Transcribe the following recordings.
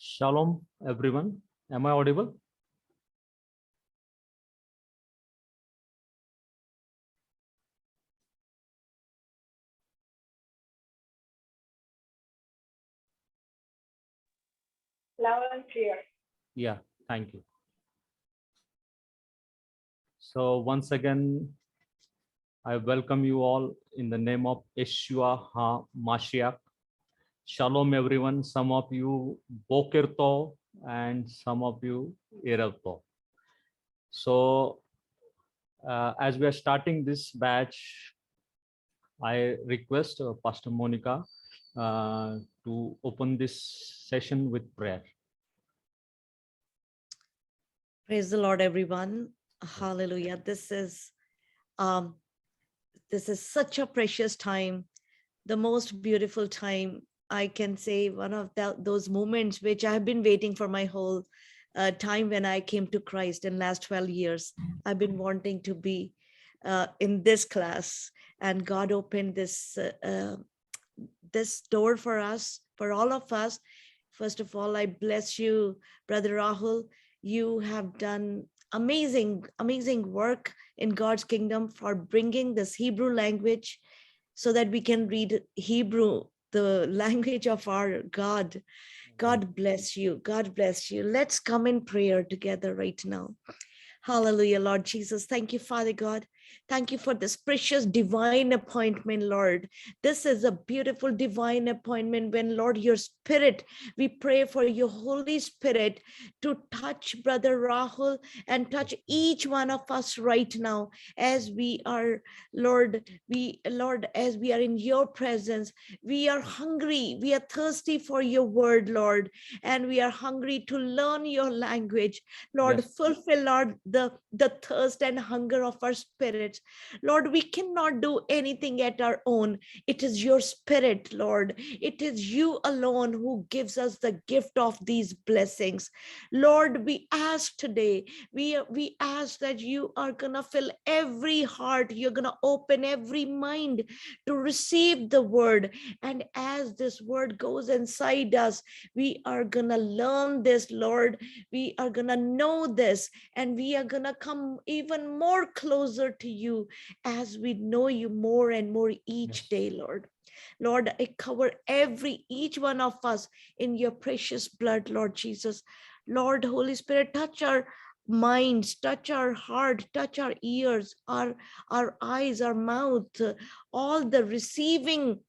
Shalom, everyone. Am I audible? Loud and clear. Yeah, thank you. So once again, I welcome you all in the name of Yeshua HaMashiach. Shalom, everyone. Some of you Boker Tov and some of you Erev Tov. So as we are starting this batch, I request Pastor Monica to open this session with prayer. Praise the Lord, everyone. Hallelujah. This is such a precious time, the most beautiful time. I can say one of those moments which I've been waiting for my whole time when I came to Christ in last 12 years. I've been wanting to be in this class, and God opened this door for us, for all of us. First of all, I bless you, Brother Rahul. You have done amazing work in God's kingdom for bringing this Hebrew language so that we can read Hebrew, the language of our God. God bless you. God bless you. Let's come in prayer together right now. Hallelujah, Lord Jesus. Thank you, Father God. Thank you for this precious divine appointment, Lord. This is a beautiful divine appointment when, Lord, your spirit, we pray for your Holy Spirit to touch Brother Rahul and touch each one of us right now as we are, Lord, as we are in your presence, we are hungry, we are thirsty for your word, Lord, and we are hungry to learn your language. Lord, Yes. fulfill, Lord, the thirst and hunger of our spirits. Lord, we cannot do anything at our own. It is your spirit, Lord. It is you alone who gives us the gift of these blessings. Lord, we ask today, we ask that you are going to fill every heart. You're going to open every mind to receive the word. And as this word goes inside us, we are going to learn this, Lord. We are going to know this, and we are going to come even more closer to you as we know you more and more each day, Lord. Lord, I cover each one of us in your precious blood, Lord Jesus. Lord, Holy Spirit, touch our minds, touch our heart, touch our ears, our eyes, our mouth, all the receiving,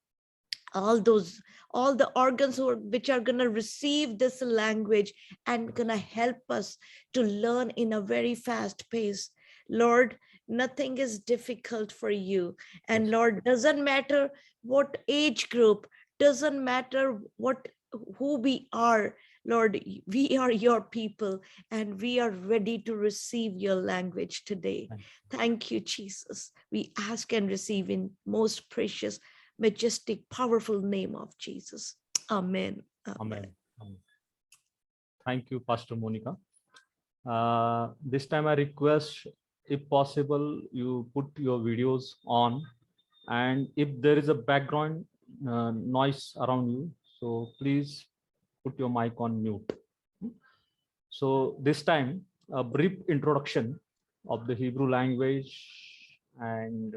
all the organs which are going to receive this language and going to help us to learn in a very fast pace. Lord, nothing is difficult for you. And Lord, doesn't matter what age group, doesn't matter who we are, Lord, we are your people and we are ready to receive your language today. Thank you, Jesus. We ask and receive in most precious, majestic, powerful name of Jesus. Amen. Amen. Thank you, Pastor Monica. This time I request, if possible, you put your videos on, and if there is a background noise around you, so please put your mic on mute. So this time, a brief introduction of the Hebrew language, and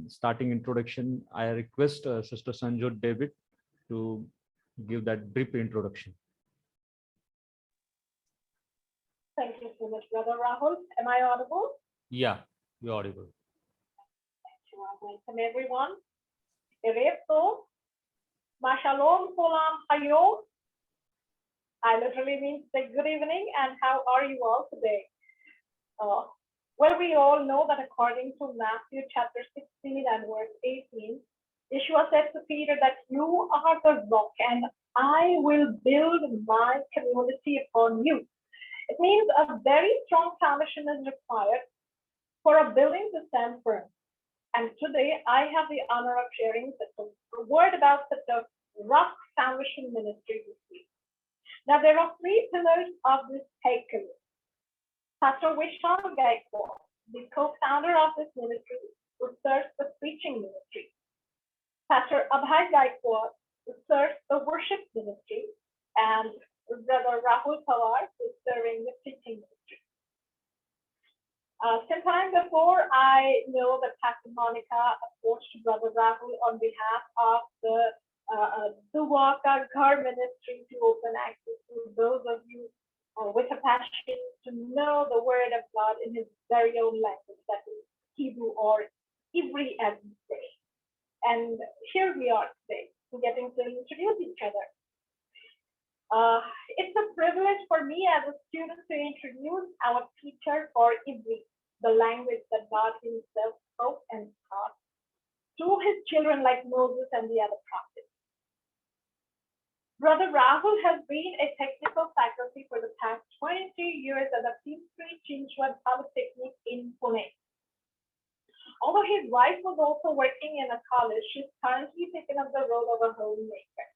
starting introduction, I request Sister Sanjot David to give that brief introduction. Thank you so much, Brother Rahul. Am I audible? Yeah, you're audible. Thank you. Welcome, everyone. Erev Tov, Mashalom, Polam, Hayom. I literally mean say good evening, and how are you all today? Well, we all know that according to Matthew chapter 16 and verse 18, Yeshua said to Peter that you are the rock and I will build my community upon you. It means a very strong foundation is required for a building to stand firm. And today I have the honor of sharing a word about such a rock foundation ministry this week. Now, there are three pillars of this Heikel. Pastor Vishal Gaikwad, the co-founder of this ministry, who serves the preaching ministry. Pastor Abhay Gaikwad, who serves the worship ministry. And Brother Rahul Pawar, who is serving the teaching ministry. Sometime before I know that Pastor Monica approached Brother Rahul on behalf of the Duwaka Ghar ministry to open access to those of you with a passion to know the word of God in his very own language, that is Hebrew or Ivri as we say. And here we are today, getting to introduce each other. It's a privilege for me as a student to introduce our teacher for Ivri, the language that God himself spoke and taught to his children like Moses and the other prophets. Brother Rahul has been a technical faculty for the past 22 years at the Pimpri Chinchwad Polytechnic in Pune. Although his wife was also working in a college, she's currently taken up the role of a homemaker.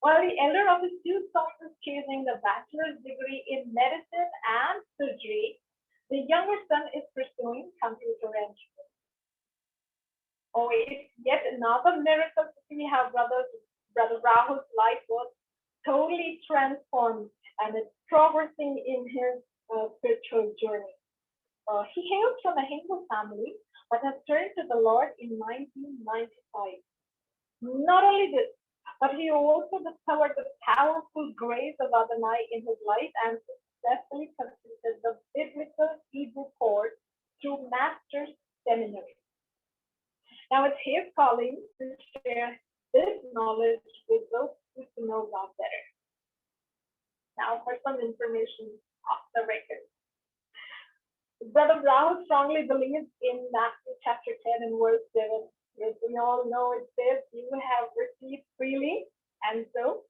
While the elder of his two sons is chasing the bachelor's degree in medicine and surgery, the younger son is pursuing computer engineering. Oh, it's yet another miracle to see how Brother Rahul's life was totally transformed and is progressing in his spiritual journey. He hails from a Hindu family, but has turned to the Lord in 1995. Not only this, but he also discovered the powerful grace of Adonai in his life and successfully completed the biblical Hebrew course through Master's Seminary. Now it's his calling to share this knowledge with those who know God better. Now for some information off the record. Brother Rahul strongly believes in Matthew chapter 10 and verse 7. As we all know, it says, you have received freely, and so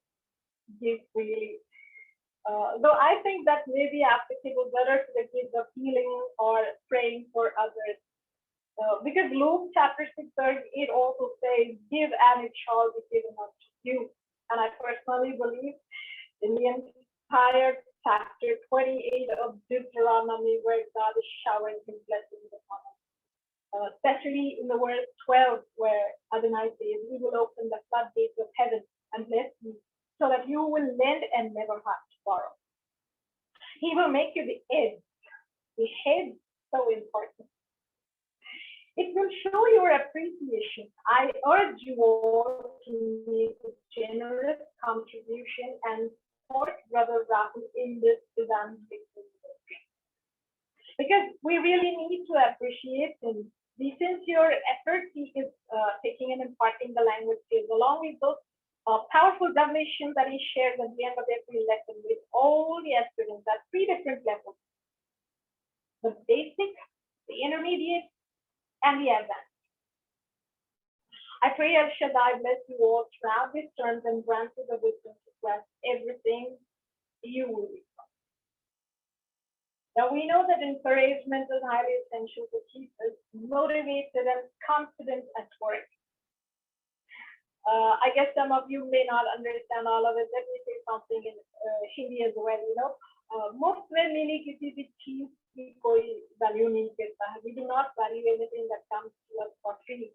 give freely. Though I think that may be applicable better to the case of healing or praying for others. Because Luke chapter 6:38 also says, give and it shall be given unto you. And I personally believe in the entire chapter 28 of Deuteronomy, where God is showering his blessings upon us. Especially in the verse 12, where Adonai says, he will open the floodgates of heaven and bless you, so that you will lend and never have to borrow. He will make you the head. The head, so important. It will show your appreciation. I urge you all to make a generous contribution and support Brother Rahul in this evangelistic ministry. Because we really need to appreciate him. The sincere effort he is taking and imparting the language skills, along with those powerful revelations that he shares at the end of every lesson with all the aspirants at 3 different levels: the basic, the intermediate, and the advanced. I pray El Shaddai bless you all throughout these terms and grant you the wisdom to grasp everything you will be. Now we know that encouragement is highly essential to keep us motivated and confident at work. I guess some of you may not understand all of it. Let me say something in Hindi as well. Most में मिली किसी भी चीज की कोई value नहीं करता है. We do not value anything that comes to us for free.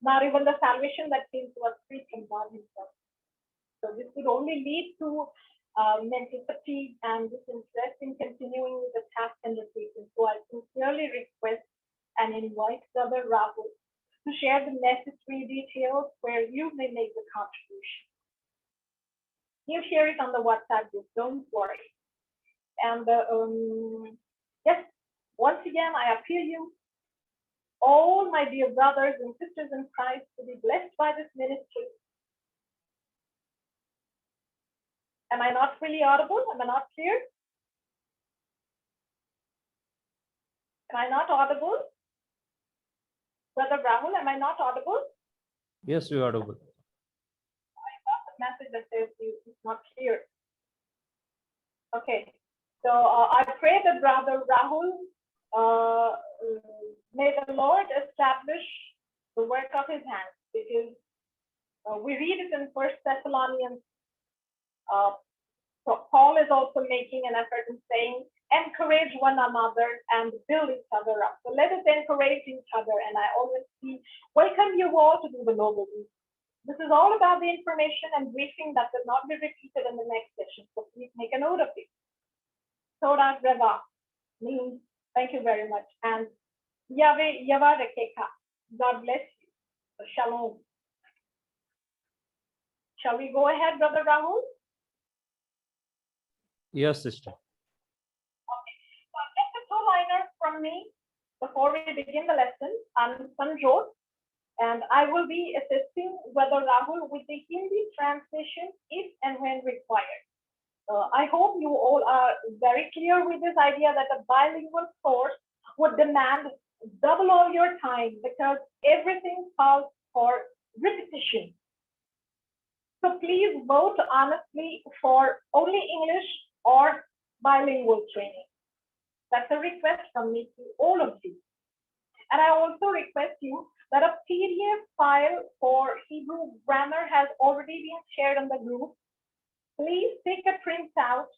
Not even the salvation that came to us free from God himself. So this would only lead to mental fatigue and disinterest in continuing with the task undertaken. So I sincerely request and invite Brother Rahul to share the necessary details where you may make the contribution. You share it on the WhatsApp group, don't worry. And yes, once again, I appeal you, all my dear brothers and sisters in Christ, to be blessed by this ministry. Am I not really audible? Am I not clear? Am I not audible? Brother Rahul, am I not audible? Yes, you are audible. I got the message that says it's not clear. Okay, so I pray that Brother Rahul, may the Lord establish the work of his hands, because we read it in 1 Thessalonians. So Paul is also making an effort in saying, encourage one another and build each other up. So let us encourage each other. And I always welcome you all to do the noble deed. This is all about the information and briefing that will not be repeated in the next session. So please make a note of it. Toda Reva means thank you very much. And Yahweh Yava Rekeka. God bless you. So shalom. Shall we go ahead, Brother Rahul? Yes, sister. Just a two-liner from me before we begin the lesson. I'm Sanjot, and I will be assisting Brother Rahul with the Hindi translation if and when required. I hope you all are very clear with this idea that a bilingual course would demand double all your time because everything calls for repetition. So please vote honestly for only English or bilingual training. That's a request from me to all of you. And I also request you that a PDF file for Hebrew grammar has already been shared on the group. Please take a print out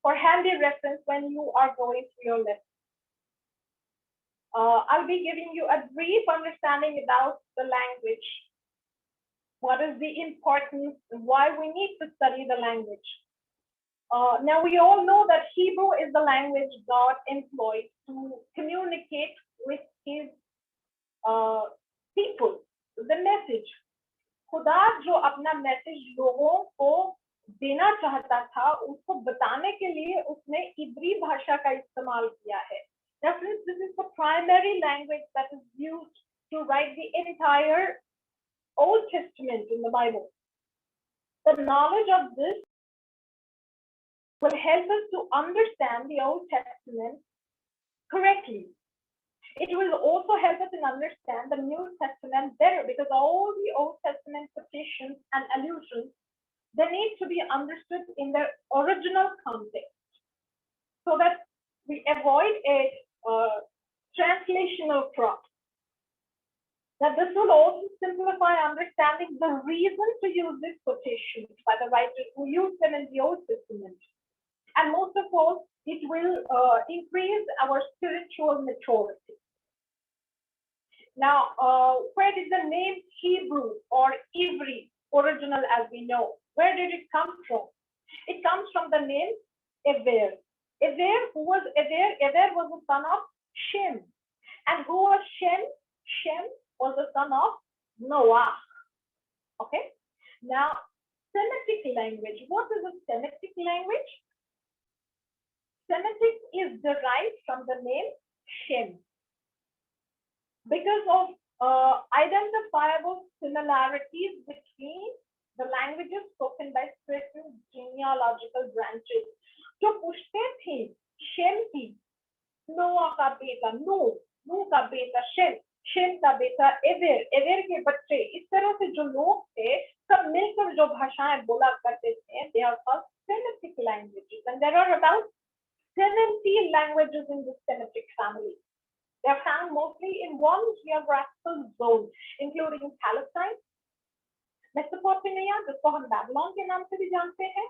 for handy reference when you are going through your lesson. I'll be giving you a brief understanding about the language. What is the importance, why we need to study the language. Now we all know that Hebrew is the language God employed to communicate with his people, the message. खुदा जो अपना message लोगों को देना चाहता था उसको बताने के लिए उसने इब्री भाषा का इस्तेमाल किया है. Now, since this is the primary language that is used to write the entire Old Testament in the Bible, the knowledge of this will help us to understand the Old Testament correctly. It will also help us in understand the New Testament better because all the Old Testament quotations and allusions, they need to be understood in their original context so that we avoid a translational crop. Now, this will also simplify understanding the reason to use these quotations by the writers who used them in the Old Testament. And most of all, it will increase our spiritual maturity. Now, where did the name Hebrew or Ivri, original as we know, where did it come from? It comes from the name Ever. Ever, who was Ever? Ever was the son of Shem. And who was Shem? Shem was the son of Noah. Okay? Now, Semitic language. What is a Semitic language? Semitic is derived from the name Shem. Because of identifiable similarities between the languages spoken by certain genealogical branches. जो पूछते थे Shem की, नोआ का बेटा नूह, नूह का बेटा Shem, Shem का बेटा एवेर, एवेर के बच्चे, इस तरह से जो लोग थे सब मिलकर जो भाषाएं बोला करते थे, they are called Semitic languages, and there are about 70 languages in the Semitic family. They are found mostly in one geographical zone, including Palestine, Mesopotamia, जिसको हम Babylon के नाम से भी जानते हैं,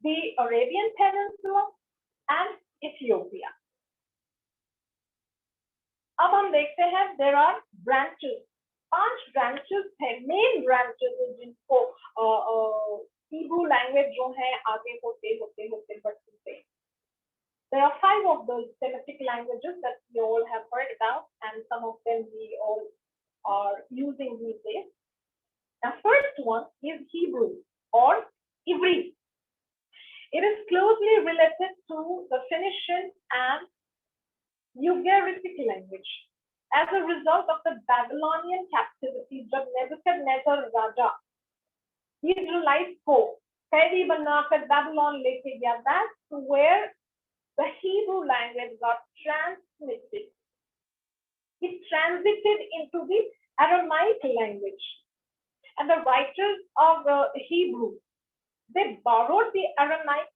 the Arabian Peninsula, and Ethiopia. अब हम देखते हैं there are branches. 5 branches हैं, main branches हैं जिनको Hebrew language जो है आगे होते बढ़ते. There are 5 of those Semitic languages that we all have heard about, and some of them we all are using these days. The first one is Hebrew or Ivri. It is closely related to the Phoenician and Ugaritic language. As a result of the Babylonian captivity, जब Nebuchadnezzar राजा Israelites को कैदी बनाकर Babylon लेके गया, that's where the Hebrew language got transmitted. It transited into the Aramaic language. And the writers of the Hebrew, they borrowed the Aramaic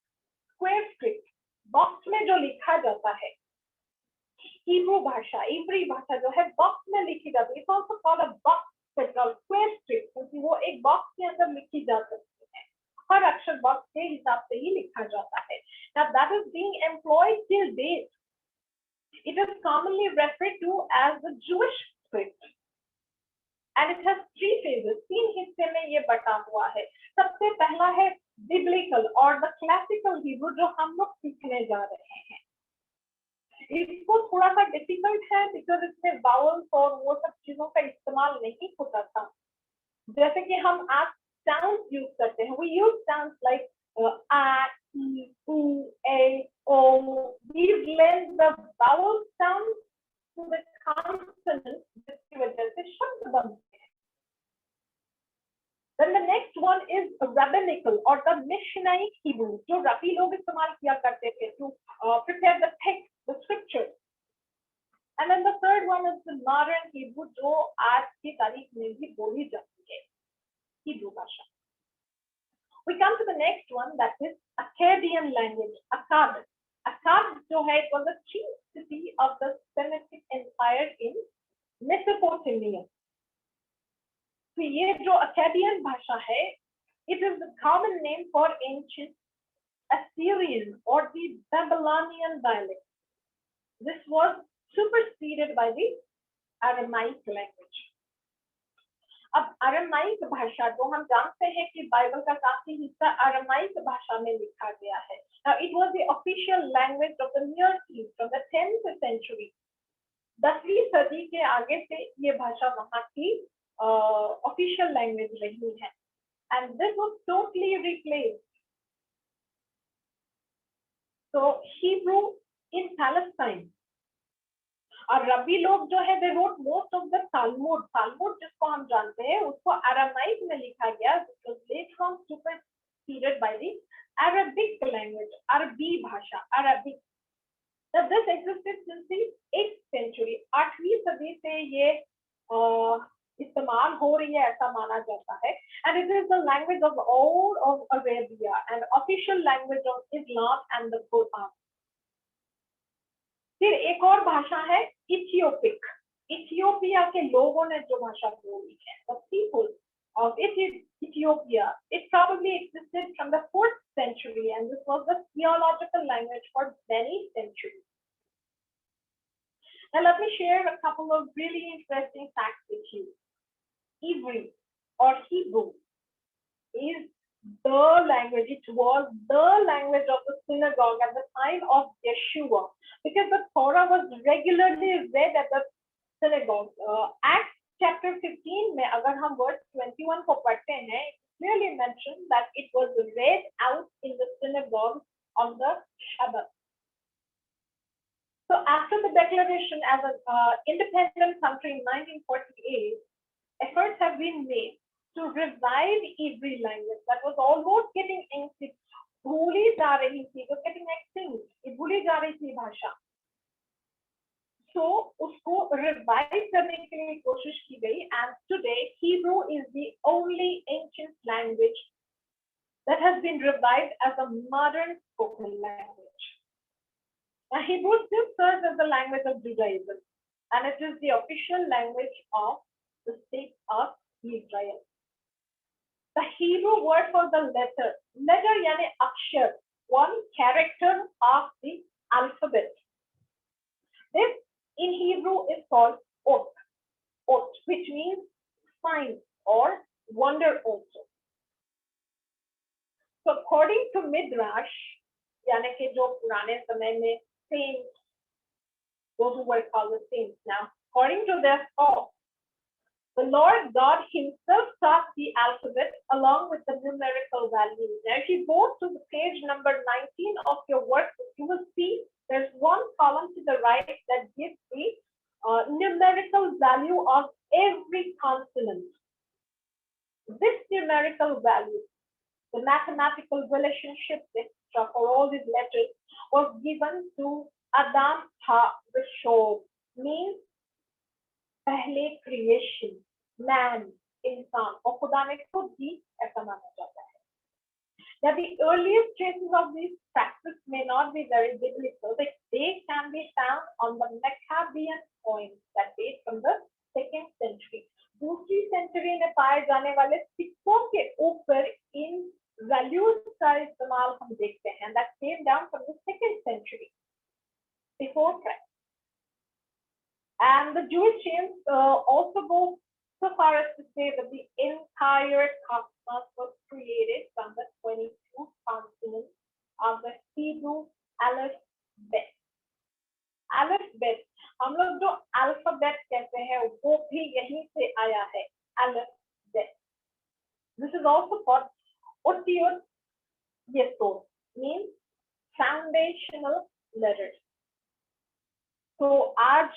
square script. Box में जो लिखा जाता है, Hebrew भाषा, Ivri भाषा जो है box में लिखी जाती है. It's also called a box script or square script क्योंकि वो एक box के अंदर लिखी जा सकती है. हर अक्षर box के हिसाब से ही लिखा जाता है. Now that is being employed till date. It is commonly referred to as the Jewish script. And it has 3 phases. 3 हिस्से में ये बटा हुआ है। सबसे पहला है बिब्लिकल और द क्लासिकल हिब्रू, जो हम लोग सीखने जा रहे हैं। इसको थोड़ा सा डिफिकल्ट है बिकॉज इसमें वावल्स और वो सब चीजों का इस्तेमाल नहीं होता था, जैसे कि हम आज साउंड यूज करते हैं। वी यूज साउंड्स लाइक आ, ई, उ, ए, ओ। We blend the vowel sound to the consonant, जिसकी वजह से शब्द बनते हैं। Then the next one is rabbinical or the Mishnaic Hebrew, जो रबी लोग इस्तेमाल किया करते थे to prepare the text, the scriptures. And then the third one is the modern Hebrew, जो आज की तारीख में भी बोली जाती है, Hebrew भाषा। We come to the next one, that is Akkadian language, Akkad. Akkad जो है, it was the chief city of the Semitic Empire in Mesopotamia. तो ये जो Akkadian भाषा है, it is the common name for ancient Assyrian or the Babylonian dialect. This was superseded by the Aramaic language. अब Aramaic भाषा, जो हम जानते हैं कि बाइबल का काफी हिस्सा अरामाइक भाषा में लिखा गया है। Now, it was the official language of the Near East from the 10th century. 10वीं सदी के आगे से ये भाषा वहाँ की ऑफिशियल लैंग्वेज रही है, and this was totally replaced. So Hebrew in Palestine. और रबी लोग जो है, they wrote most of the Talmud. Talmud जिसको हम जानते हैं, उसको अरामाइक में लिखा गया, which was later on superseded by the Arabic language, अरबी भाषा, Arabic. So this existed since the 8th century. 8वीं सदी से ये इस्तेमाल हो रही है, ऐसा माना जाता है, and it is the language of all of Arabia and official language of Islam and the Quran. फिर एक और भाषा है इथियोपिक। इथियोपिया के लोगों ने जो भाषा बोली है, the people of Ethiopia, it probably existed from the 4th century, and this was the theological language for many centuries. Now let me share a couple of really interesting facts with you. Hebrew or Hebrew is the language, it was the language of the synagogue at the time of Yeshua, because the Torah was regularly read at the synagogue. Acts chapter 15 में अगर हम verse 21 को पढ़ते हैं, it clearly mentioned that it was read out in the synagogue on the Shabbat. So after the declaration as an independent country in 1948, efforts have been made to revive Hebrew language that was almost getting extinct. भूली जा रही थी, was getting extinct. ये भूली जा रही थी भाषा। So उसको revive करने के लिए कोशिश की गई, and today Hebrew is the only ancient language that has been revived as a modern spoken language. Now Hebrew still serves as the language of Judaism, and it is the official language of the state of Israel. The Hebrew word for the letter यानी अक्षर, one character of the alphabet. This in Hebrew is called ot, which means sign or wonder also. So according to Midrash, यानी कि जो पुराने समय में saints, those who were called the saints, now according to their thought, the Lord God himself taught the alphabet along with the numerical values. Now, if you go to the page number 19 of your workbook, you will see there's one column to the right that gives the numerical value of every consonant. This numerical value, the mathematical relationship for all these letters, was given to Adam HaRishon, means पहले creation, man, इंसान, और खुदा ने खुद भी ऐसा माना जाता है. Now the earliest traces of these practices may not be very biblical, but they can be found on the Maccabean coins that date from the 2nd century. दूसरी सेंचुरी में पाए जाने वाले सिक्कों के ऊपर इन values का इस्तेमाल हम देखते हैं, that came down from the 2nd century before Christ. And the Jewish saints also go so far as to say that the entire cosmos was created from the 22 consonants of the Hebrew alphabet. Alphabet, हम लोग जो alphabet कहते हैं वो भी यहीं से आया है, alphabet. This is also called Otiot Yesod, means foundational letters. तो आज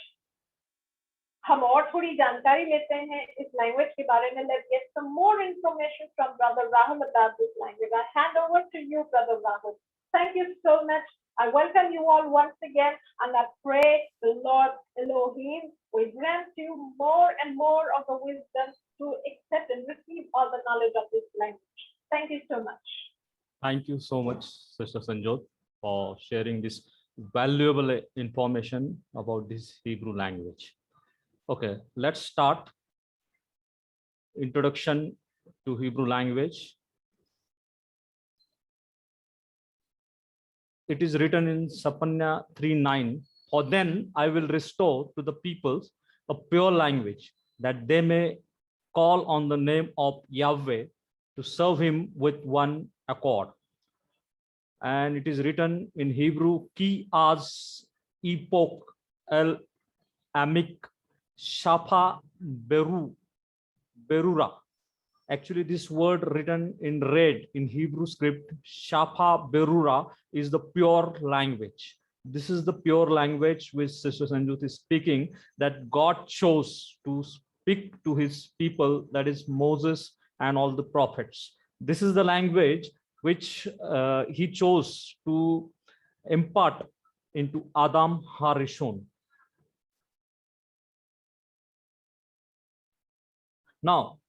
हम और थोड़ी जानकारी लेते हैं इस लैंग्वेज के बारे में. Let's get some more information from Brother Rahul about this language. I hand over to you, Brother Rahul. Thank you so much. I welcome you all once again, and I pray the Lord Elohim will grant you more and more of the wisdom to accept and receive all the knowledge of this language. Thank you so much. Thank you so much, Sister Sanjot, for sharing this valuable information about this Hebrew language. Okay, let's start. Introduction to Hebrew language. It is written in Sapanya 3:9. For then I will restore to the peoples a pure language, that they may call on the name of Yahweh to serve him with one accord. And it is written in Hebrew, Ki az epok el amik shafa berura. Actually, this word written in red in Hebrew script, shafa berura, is the pure language. This is the pure language which Sister Sanjut is speaking, that God chose to speak to his people, that is Moses and all the prophets. This is the language which he chose to impart into Adam Harishon. Now,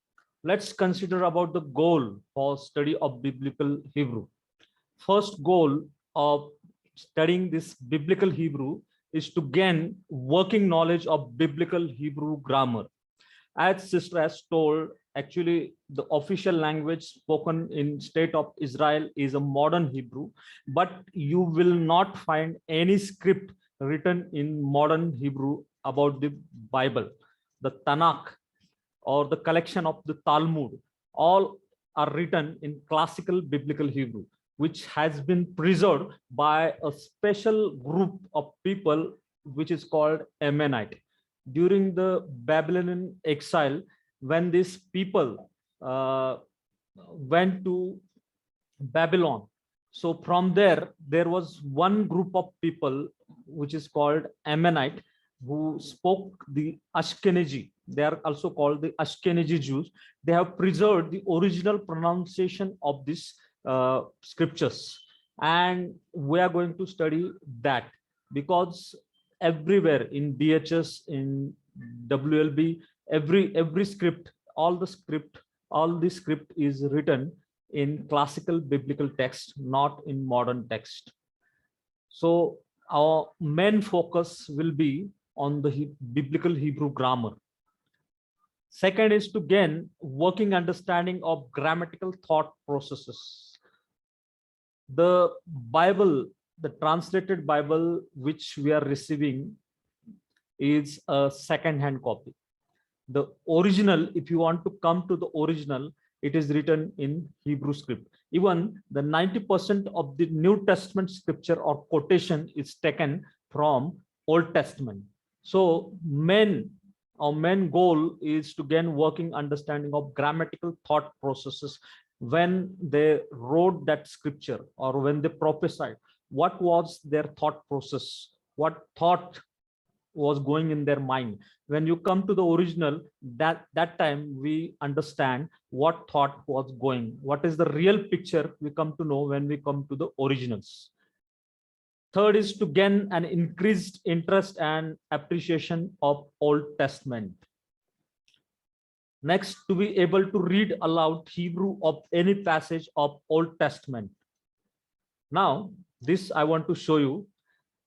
let's consider about the goal for study of biblical Hebrew. First goal of studying this biblical Hebrew is to gain working knowledge of biblical Hebrew grammar. As Sister has told, actually the official language spoken in state of Israel is a modern Hebrew, but you will not find any script written in modern Hebrew about the Bible. The Tanakh or the collection of the Talmud, all are written in classical biblical Hebrew, which has been preserved by a special group of people, which is called Ammonite. During the Babylonian exile, when these people went to Babylon, so from there was one group of people which is called Ammonite, who spoke the Ashkenazi. They are also called the Ashkenazi Jews. They have preserved the original pronunciation of these scriptures, and we are going to study that, because everywhere in BHS, in WLB, every script, all the script is written in classical biblical text, not in modern text. So our main focus will be on the biblical Hebrew grammar. Second is to gain working understanding of grammatical thought processes. The Bible, the translated Bible which we are receiving, is a second-hand copy. The original, if you want to come to the original, it is written in Hebrew script. Even the 90% of the New Testament scripture or quotation is taken from Old Testament. So our main goal is to gain working understanding of grammatical thought processes when they wrote that scripture or when they prophesied. What was their thought process? What thought was going in their mind? When you come to the original, that time we understand what thought was going. What is the real picture we come to know when we come to the originals. Third is to gain an increased interest and appreciation of Old Testament. Next, to be able to read aloud Hebrew of any passage of Old Testament. Now, this I want to show you.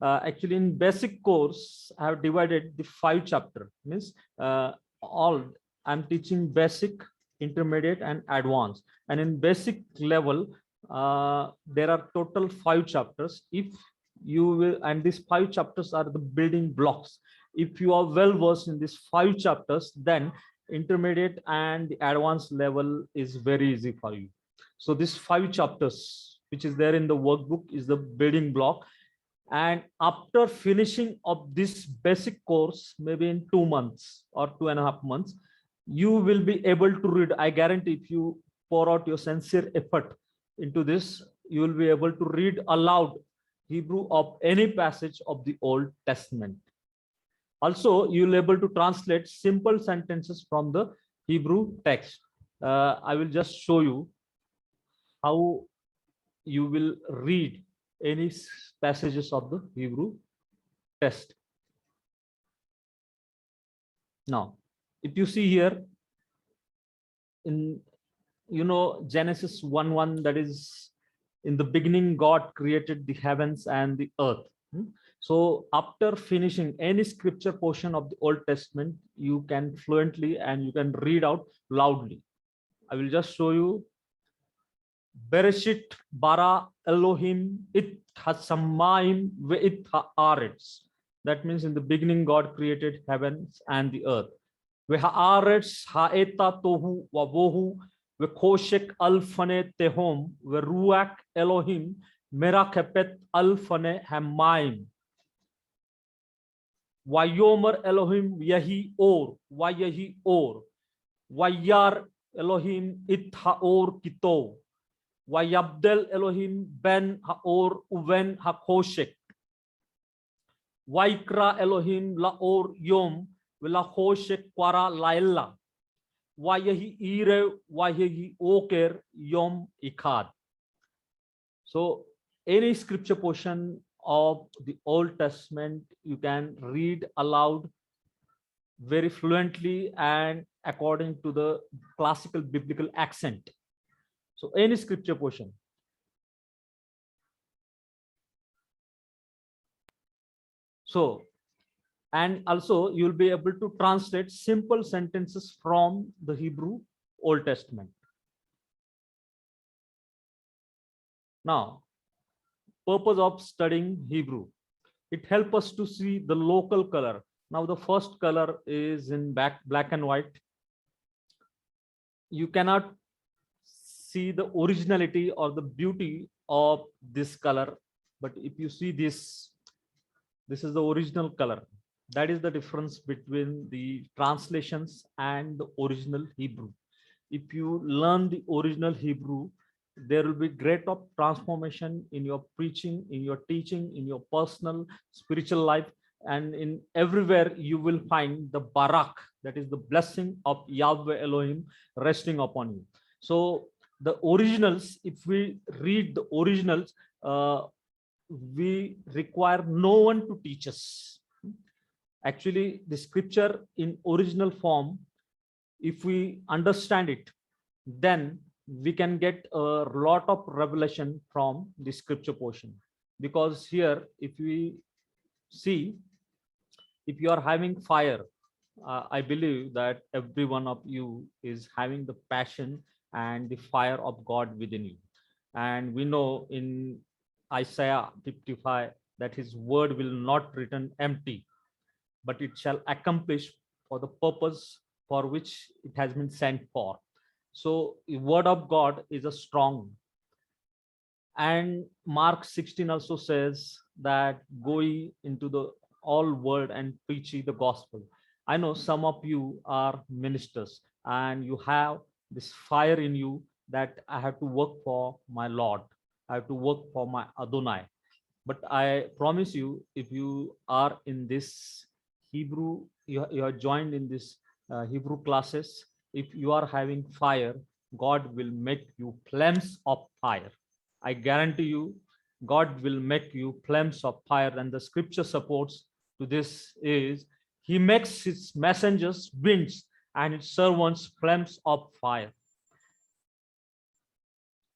Actually, in basic course, I have divided the 5 chapters. Means I'm teaching basic, intermediate, and advanced. And in basic level, there are total 5 chapters. If you will, and these 5 chapters are the building blocks. If you are well versed in these 5 chapters, then intermediate and the advanced level is very easy for you. So this 5 chapters which is there in the workbook is the building block. And after finishing of this basic course, maybe in 2 months or 2.5 months, you will be able to read. I guarantee if you pour out your sincere effort into this, you will be able to read aloud Hebrew of any passage of the Old Testament. Also, you will be able to translate simple sentences from the Hebrew text. I will just show you how you will read any passages of the Hebrew text. Now, if you see here in, Genesis 1:1, that is, in the beginning, God created the heavens and the earth. So after finishing any scripture portion of the Old Testament, you can fluently and you can read out loudly. I will just show you. Bereshit bara Elohim it hasamayim ve it haaretz. That means in the beginning God created heavens and the earth. Ve haaretz haeta tohu wa vohu ve koshek alfane tehom ve ruach Elohim merakepet alfane hamayim. Vayomer Elohim yahi or vayahi or vayar Elohim it haor kito. Vayabdel Elohim ben haor uven hakoshek. Vaikra Elohim laor yom velakoshek kwara laella. Vayahi ire vayahi oker yom ikad. So any scripture portion of the Old Testament you can read aloud very fluently and according to the classical biblical accent. So any scripture portion. So, and also you will be able to translate simple sentences from the Hebrew Old Testament. Now, purpose of studying Hebrew. It helps us to see the local color. Now the first color is in black and white. You cannot see the originality or the beauty of this color, but if you see this is the original color. That is the difference between the translations and the original Hebrew. If you learn the original Hebrew, there will be great of transformation in your preaching, in your teaching, in your personal spiritual life, and in everywhere you will find the barak, that is the blessing of Yahweh Elohim resting upon you. So the originals, if we read the originals, we require no one to teach us. Actually, the scripture in original form, if we understand it, then we can get a lot of revelation from the scripture portion. Because here, if we see, if you are having fire, I believe that every one of you is having the passion and the fire of God within you. And we know in Isaiah 55 that his word will not return empty, but it shall accomplish for the purpose for which it has been sent for. So the word of God is a strong. And Mark 16 also says that go ye into the all world and preach ye the gospel. I know some of you are ministers and you have this fire in you that I have to work for my Lord. I have to work for my Adonai. But I promise you, if you are in this Hebrew, you are joined in this Hebrew classes, if you are having fire, God will make you flames of fire. I guarantee you, God will make you flames of fire. And the scripture supports to this is, he makes his messengers winds and his servants flames of fire.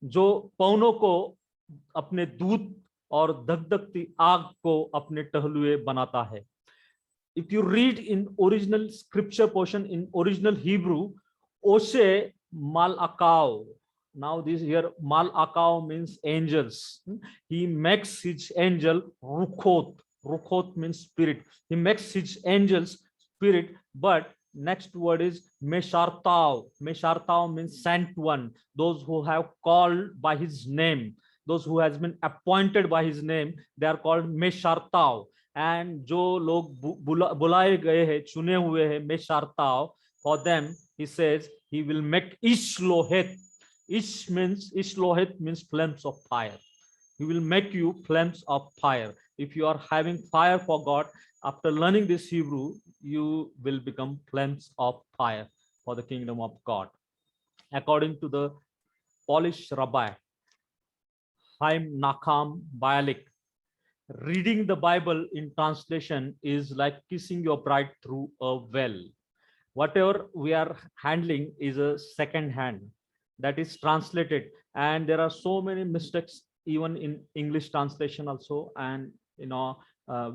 जो पौनों को अपने दूत और धगधगती आग को अपने टहलुए बनाता है. If you read in original scripture portion in original Hebrew, Oshe Malakao. Now this here Malakao means angels. He makes his angel Ruchot. Ruchot means spirit. He makes his angels spirit, but next word is Meshartao. Meshartao means sent one, those who have called by his name, those who has been appointed by his name, they are called Meshartao. And जो लोग बुलाए गए हैं, चुने हुए हैं, Meshartao, for them he says he will make Ishloheth. Ishloheth means flames of fire. He will make you flames of fire. If you are having fire for God, after learning this Hebrew, you will become flames of fire for the kingdom of God. According to the Polish rabbi, Chaim Nacham Bialik, reading the Bible in translation is like kissing your bride through a well. Whatever we are handling is a second hand that is translated, and there are so many mistakes even in English translation also, and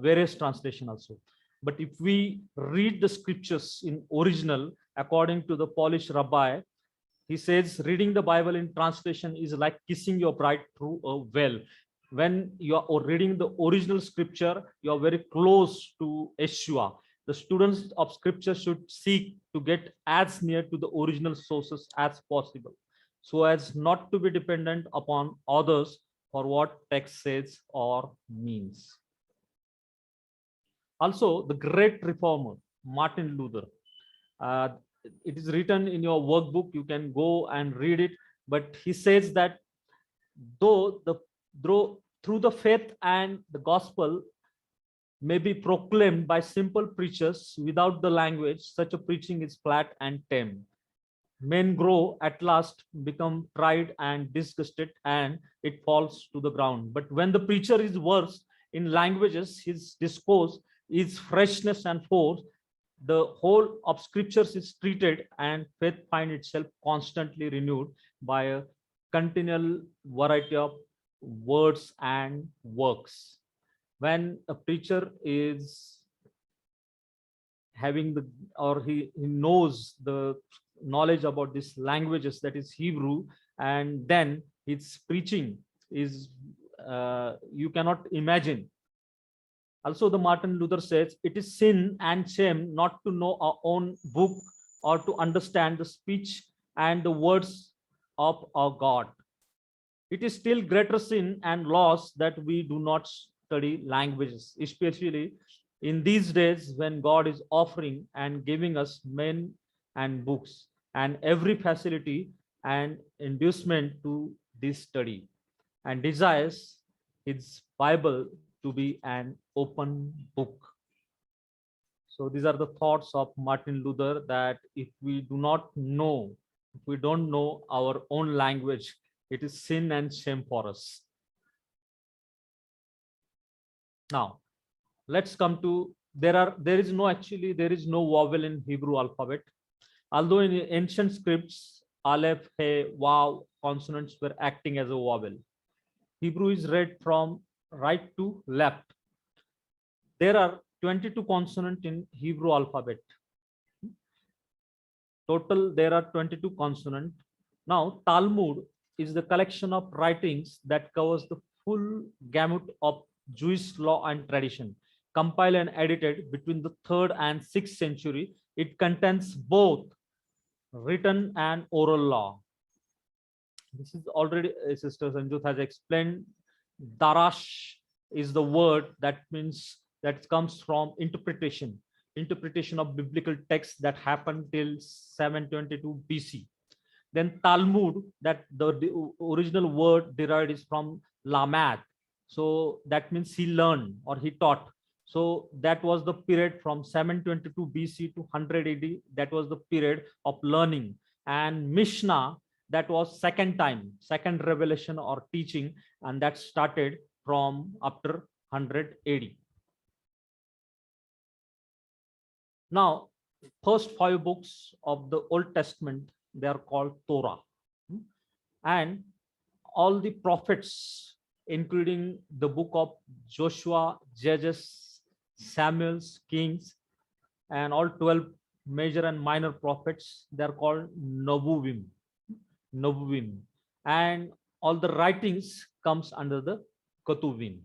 various translation also. But if we read the scriptures in original, according to the Polish rabbi, he says reading the Bible in translation is like kissing your bride through a well. When you are reading the original scripture, you are very close to Yeshua. The students of scripture should seek to get as near to the original sources as possible, so as not to be dependent upon others for what text says or means. Also, the great reformer, Martin Luther. It is written in your workbook. You can go and read it. But he says that through the faith and the gospel may be proclaimed by simple preachers without the language, such a preaching is flat and tame. Men grow at last, become tried and disgusted, and it falls to the ground. But when the preacher is versed in languages, his discourse is freshness and force, the whole of scriptures is treated, and faith finds itself constantly renewed by a continual variety of words and works. When a preacher is having he knows the knowledge about these languages, that is Hebrew, and then his preaching is you cannot imagine. Also, the Martin Luther says it is sin and shame not to know our own book or to understand the speech and the words of our God. It is still greater sin and loss that we do not study languages, especially in these days when God is offering and giving us men and books and every facility and inducement to this study, and desires his Bible to be an open book. So these are the thoughts of Martin Luther, that if we don't know our own language, it is sin and shame for us. Now, let's come to, there is no vowel in Hebrew alphabet. Although in ancient scripts, aleph, he, waw consonants were acting as a vowel. Hebrew is read from right to left. There are 22 consonants in Hebrew alphabet. Total, there are 22 consonants. Now, Talmud is the collection of writings that covers the full gamut of Jewish law and tradition, compiled and edited between the 3rd and 6th century. It contains both written and oral law. This is already, Sister Sanjut has explained. Darash is the word that means that comes from interpretation of biblical texts that happened till 722 BC. Then Talmud, that the original word derived is from Lamad. So that means he learned or he taught. So that was the period from 722 BC to 100 AD. That was the period of learning. And Mishnah, that was second revelation or teaching, and that started from after 100 AD. Now, first 5 books of the Old Testament, they are called Torah. And all the prophets, including the book of Joshua, Judges, Samuel's, Kings, and all 12 major and minor prophets, they are called Nevuim. And all the writings comes under the Ketuvim.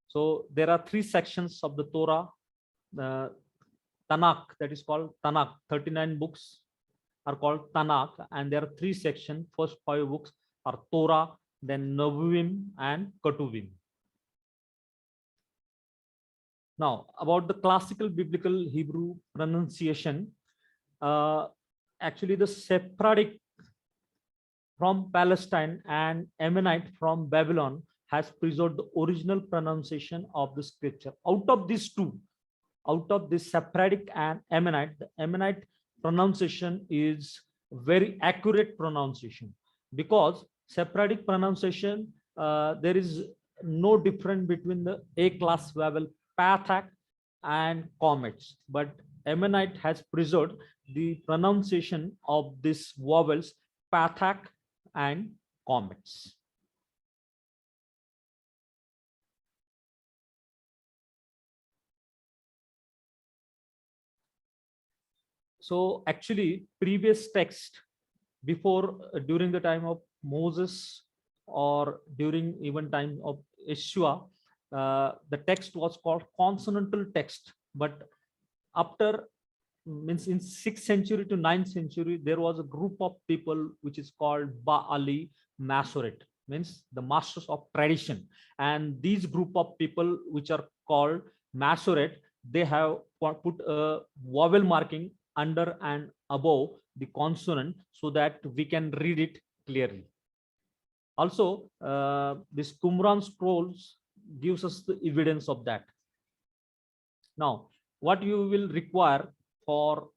So there are 3 sections of the Torah. Tanakh, that is called Tanakh. 39 books are called Tanakh, and there are 3 sections. First 5 books are Torah, then Nevi'im and Ketuvim. Now, about the classical biblical Hebrew pronunciation, actually the Sephardic from Palestine and Ammonite from Babylon has preserved the original pronunciation of the scripture. Out of these two, out of this Sephardic and Ammonite, the Ammonite pronunciation is very accurate pronunciation, because Sephardic pronunciation, there is no difference between the A-class vowel pathak and comets, but Ammonite has preserved the pronunciation of these vowels pathak and comets. So actually previous text before, during the time of Moses or during even time of Yeshua, the text was called consonantal text, but after, means in 6th century to 9th century, there was a group of people which is called Ba'ali Masoret, means the masters of tradition. And these group of people which are called Masoret, they have put a vowel marking under and above the consonant so that we can read it clearly. Also, this Qumran scrolls gives us the evidence of that. Now, what you will require for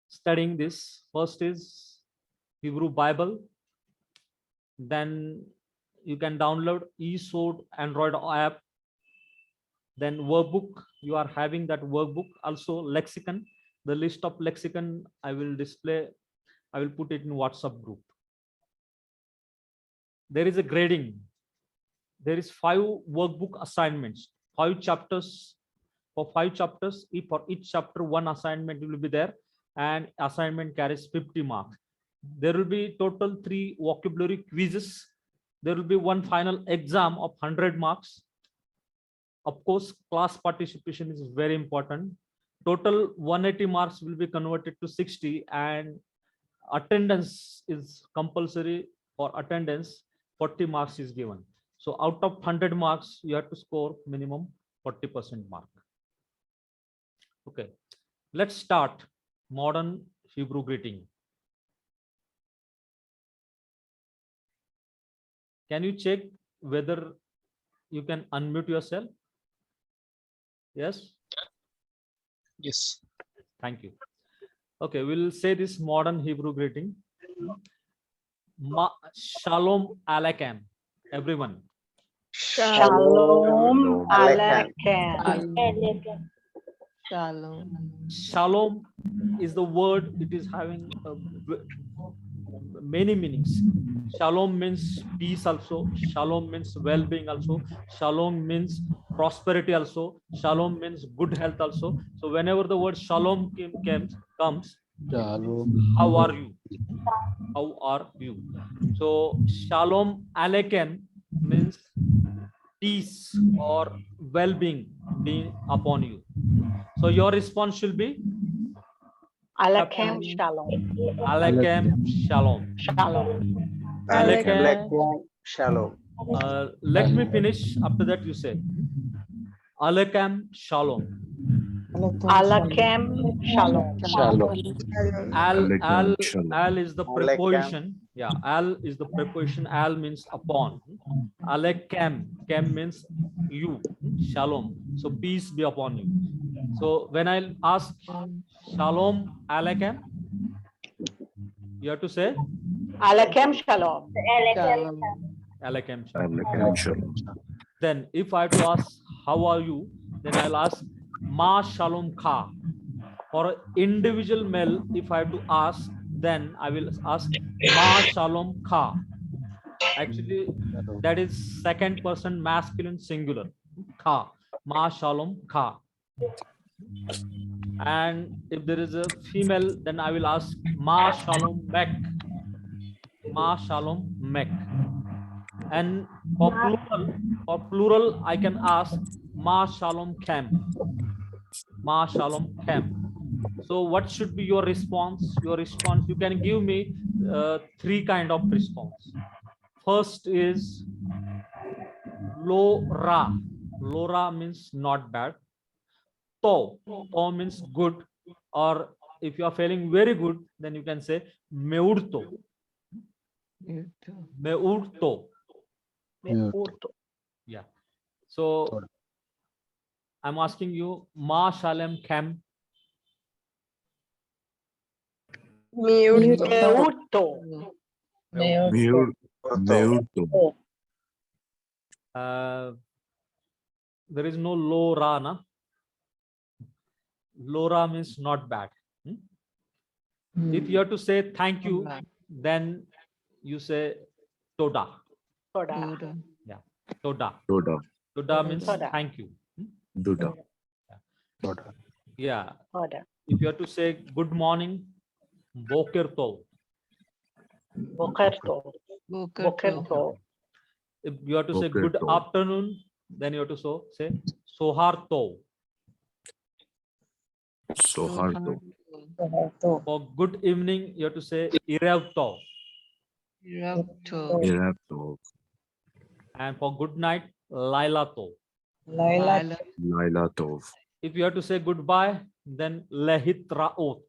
studying this, first is Hebrew Bible, then you can download eSword Android app, then workbook, you are having that workbook, also lexicon. The list of lexicon I will display, I will put it in WhatsApp group. There is a grading, there is 5 workbook assignments, 5 chapters. For 5 chapters, for each chapter 1 assignment will be there, and assignment carries 50 marks. There will be total 3 vocabulary quizzes. There will be 1 final exam of 100 marks. Of course, class participation is very important. Total 180 marks will be converted to 60, and attendance is compulsory. For attendance, 40 marks is given. So out of 100 marks, you have to score minimum 40% mark. Okay, let's start modern Hebrew greeting. Can you check whether you can unmute yourself? Yes? Yes. Thank you. Okay, we'll say this modern Hebrew greeting. Shalom Aleichem, everyone. Shalom Aleichem. Aleichem. Shalom. Shalom is the word, it is having many meanings. Shalom means peace also. Shalom means well-being also. Shalom means prosperity also. Shalom means good health also. So whenever the word shalom comes, how are you? How are you? So shalom aleichem means peace or well-being being upon you. So your response should be Aleichem shalom. Aleichem shalom. Shalom. Aleichem Shalom. let me finish. After that, you say Aleichem shalom. Aleichem shalom. Shalom. Al is the preposition. Yeah, al is the preposition. Al means upon. Aleichem, kem means you. Shalom. So peace be upon you. So when I ask shalom aleichem, you have to say Aleichem shalom. aleichem shalom. Then if I have to ask how are you, then I'll ask ma shalom kha. For individual male, if I have to ask, then I will ask ma shalom kha. Actually, that is second person masculine singular. Kha. Ma shalom kha. And if there is a female, then I will ask ma shalom mek. Ma shalom mek. And for plural, I can ask ma shalom kem. Ma Shalom Chem. So what should be your response? Your response, you can give me three kind of response. First is Lora. Lora means not bad. To means good, or if you are feeling very good, then you can say Meurto. Meurto. Yeah. So I'm asking you, Ma Shalom Chem. Meuto. There is no Lora, na? Lora means not bad. If you have to say thank you, then you say Toda. Toda. Yeah, Toda. Toda. Toda means Toda. thank you. Toda. Yeah. Toda. If you have to say good morning, Boker Tov. Bokerto. Bokerto. If you have to say Boker good Tov. afternoon, then you have to say Sohar Tov. Soharto. For good evening, you have to say Irev Tov. Irapto. And for good night, Laila Tov. Laila Tov. If you have to say goodbye, then Lehit Raot.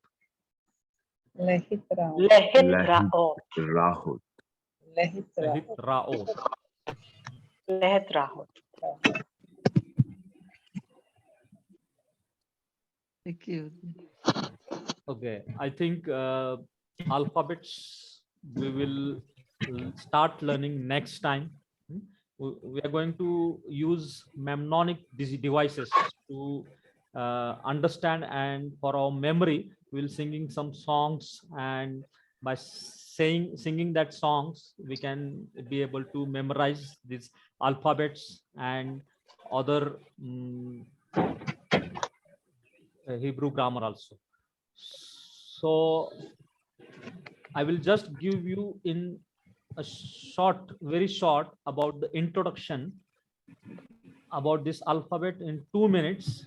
Lehit Lahit Raot. Rahut. Lehit Raot. Lehet Rahot. Thank you. Okay, I think alphabets we will start learning next time. We are going to use mnemonic devices to understand, and for our memory, we'll singing some songs, and by singing that songs, we can be able to memorize these alphabets and other Hebrew grammar also. So I will just give you in a short, very short, about the introduction about this alphabet in 2 minutes,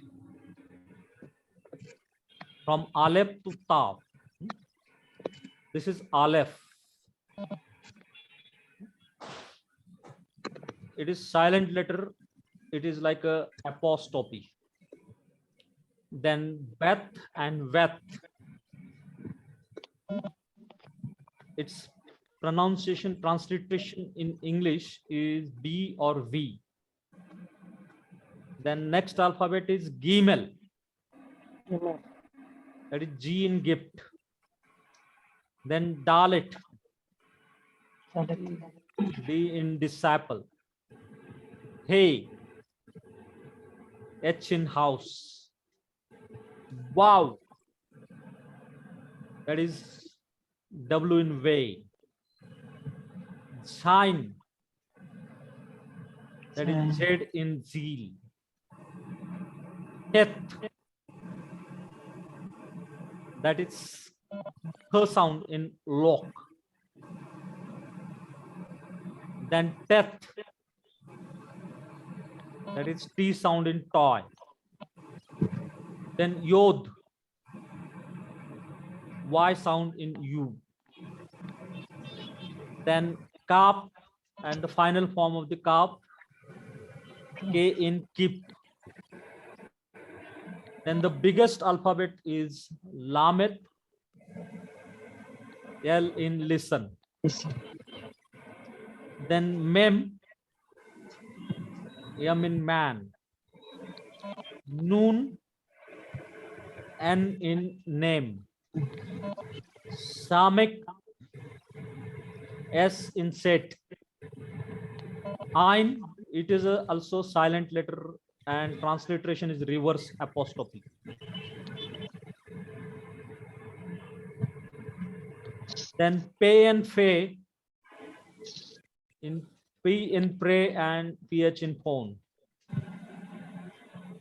from Aleph to Tav. This is Aleph. It is silent letter. It is like a apostrophe. Then Beth and Veth. Its pronunciation, transliteration in English is B or V. Then next alphabet is Gimel. That is G in gift. Then Dalet. D in disciple. Hey. H in house. Wow. That is W in way. Shine. That is Z in zeal. Teth. That is her sound in lock. Then Teth. That is T sound in toy. Then Yod. Y sound in U. Then Kaf, and the final form of the Kaf, K in keep. Then the biggest alphabet is Lamet, L in listen. Then Mem, M in man. Noon, N in name. Samek, S in set. Ein, it is also silent letter, and transliteration is reverse apostrophe. Then Pay and Fe in P in pray and PH in phone.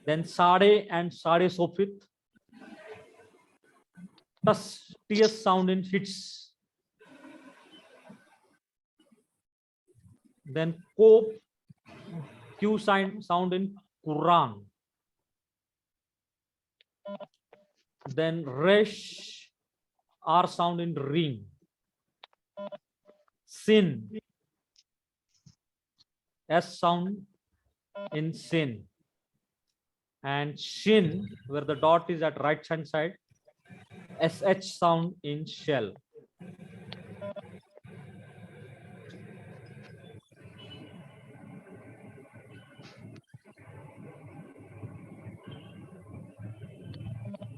Then Sade and Sade Sofit. Thus TS sound in hits. Then Cope, Q sound in Quran. Then resh, R sound in ring. Sin, S sound in sin. And shin, where the dot is at right hand side, SH sound in shell.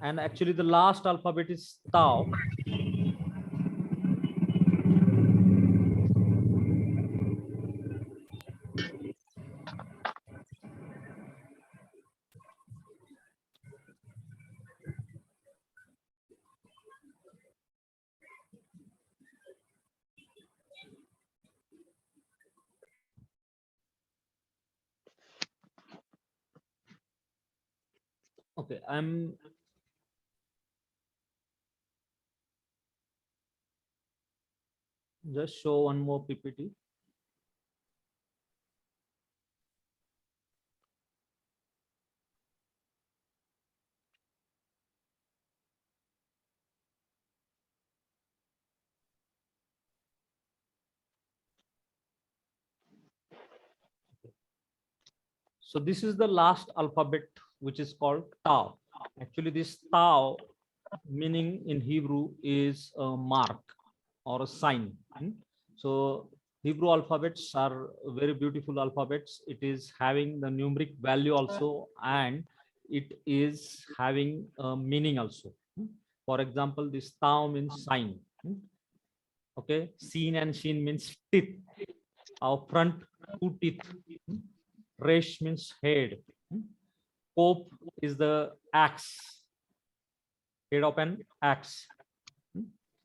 And actually the last alphabet is tau. Okay, I'm just show one more PPT. So this is the last alphabet, which is called tau. Actually, this tau meaning in Hebrew is a mark or a sign. So Hebrew alphabets are very beautiful alphabets. It is having the numeric value also, and it is having a meaning also. For example, this tau means sign. Okay, sin and shin means teeth. Our front two teeth. Resh means head. Cope is the axe, head of an axe.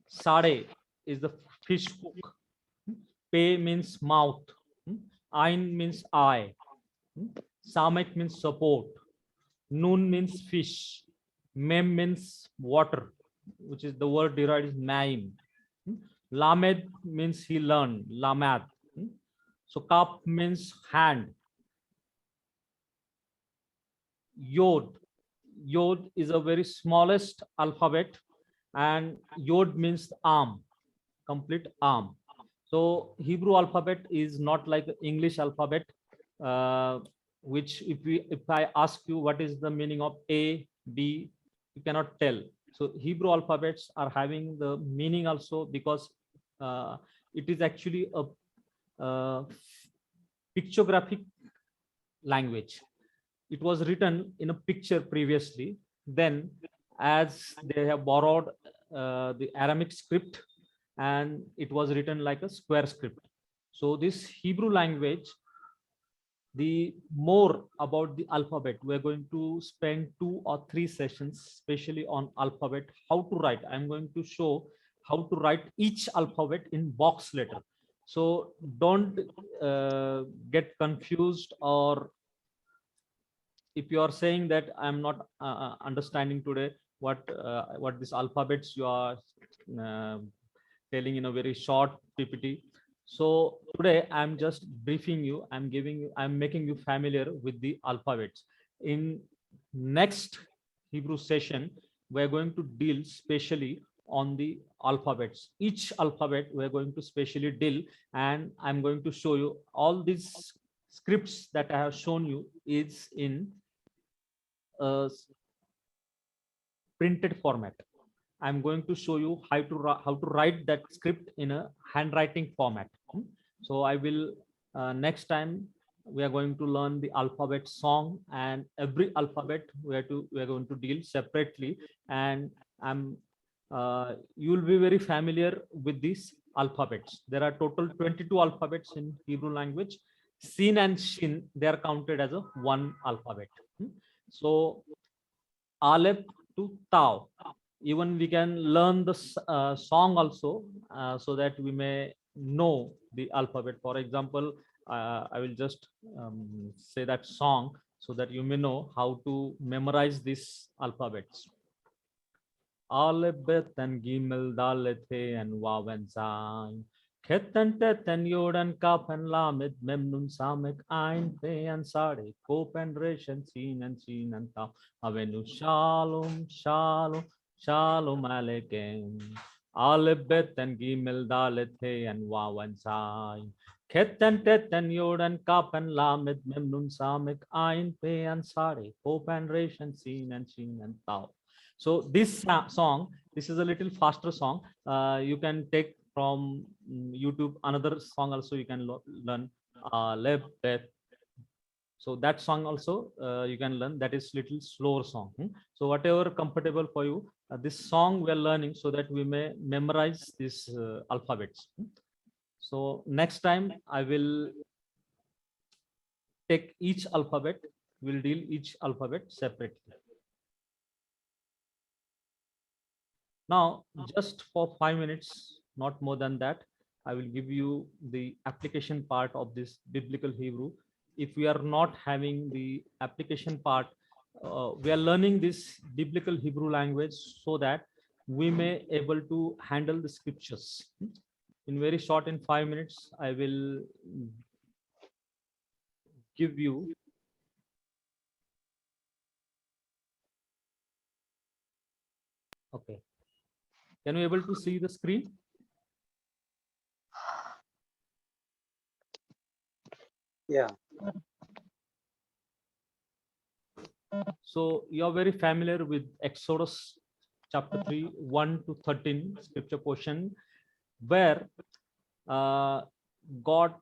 Sade is the fish hook. Pe means mouth. Ain means eye. Samek means support. Nun means fish. Mem means water, which is the word derived is maim. Lamed means he learned. Lamad. So kap means hand. Yod. Yod is a very smallest alphabet, and Yod means arm, complete arm. So Hebrew alphabet is not like the English alphabet, which if I ask you what is the meaning of A, B, you cannot tell. So Hebrew alphabets are having the meaning also, because it is actually a pictographic language. It was written in a picture previously. Then, as they have borrowed the Aramaic script, and it was written like a square script. So this Hebrew language, the more about the alphabet, we're going to spend 2 or 3 sessions, especially on alphabet, how to write. I'm going to show how to write each alphabet in box letter. So don't get confused, or if you are saying that I'm not understanding today what this alphabets you are telling in a very short PPT. So today I'm just briefing you, I'm making you familiar with the alphabets. In next Hebrew session, we're going to deal specially on the alphabets. Each alphabet we're going to specially deal, and I'm going to show you all these scripts that I have shown you is in printed format. I'm going to show you how to write that script in a handwriting format. So I will next time we are going to learn the alphabet song, and every alphabet we are going to deal separately, and you will be very familiar with these alphabets. There are total 22 alphabets in Hebrew language. Sin and shin, they are counted as a one alphabet. So Aleph to Tau. Even we can learn the song also, so that we may know the alphabet. For example, I will just say that song so that you may know how to memorize these alphabets. Aleph, Bet, and Gimel, Dalet, He, and Waw, and Zain. Ketten tetten Jordan kapen lamet memnun samek ein pe and sade kopen ration sin and ta avenu shalom shalom shalom aleichem alebet and gimel dalet he and wawan sai Ketten tetten Jordan kapen lamet memnun samek ein pe and sade kopen ration sin and ta. So this song, this is a little faster song. You can take from YouTube another song also you can learn. Lebet. So that song also you can learn. That is little slower song. So whatever comfortable for you, this song we are learning so that we may memorize these alphabets. So next time I will take each alphabet. We'll deal each alphabet separately. Now, just for 5 minutes, not more than that, I will give you the application part of this biblical Hebrew. If we are not having the application part, we are learning this biblical Hebrew language so that we may able to handle the scriptures. In very short, in 5 minutes, I will give you okay. Can you able to see the screen? Yeah. So you are very familiar with Exodus chapter 3, 1 to 13 scripture portion, where God